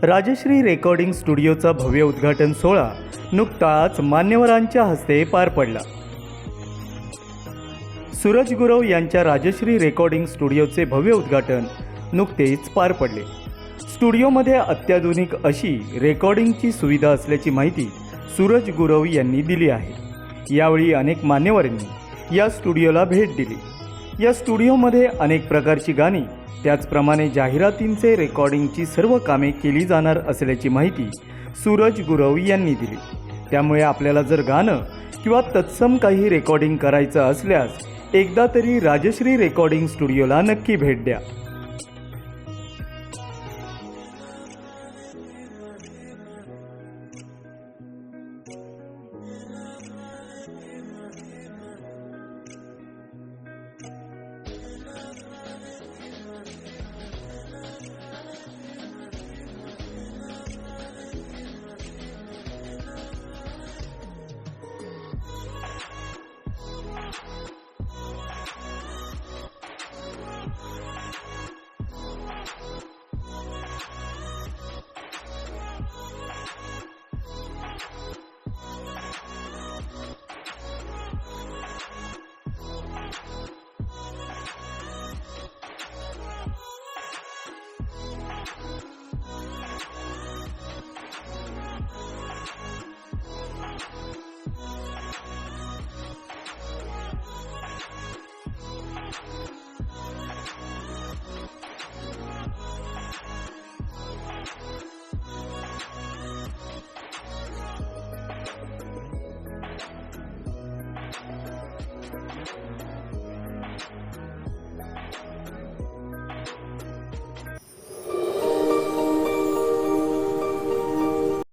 Rajshri recording स्टुडिओचा भव्य उद्घाटन सोहळा नुकताच मान्यवरांच्या हस्ते पार पडला। सूरज गुरव यांच्या राजश्री रेकॉर्डिंग स्टुडिओचे भव्य उद्घाटन नुकतेच पार पडले। स्टुडिओमध्ये अत्याधुनिक अशी रेकॉर्डिंगची सुविधा असल्याची माहिती सूरज गुरव यांनी दिली आहे। यावेळी अनेक मान्यवरांनी या स्टुडिओला भेट दिली। या स्टुडिओमध्ये अनेक प्रकारची गाणी त्याचप्रमाणे जाहिरातींचे रेकॉर्डिंगची सर्व कामे केली जाणार असल्याची माहिती सूरज गुरव यांनी दिली। त्यामुळे आपल्याला जर गाणं किंवा तत्सम काही रेकॉर्डिंग करायचं असल्यास एकदा तरी राजश्री रेकॉर्डिंग स्टुडिओला नक्की भेट द्या।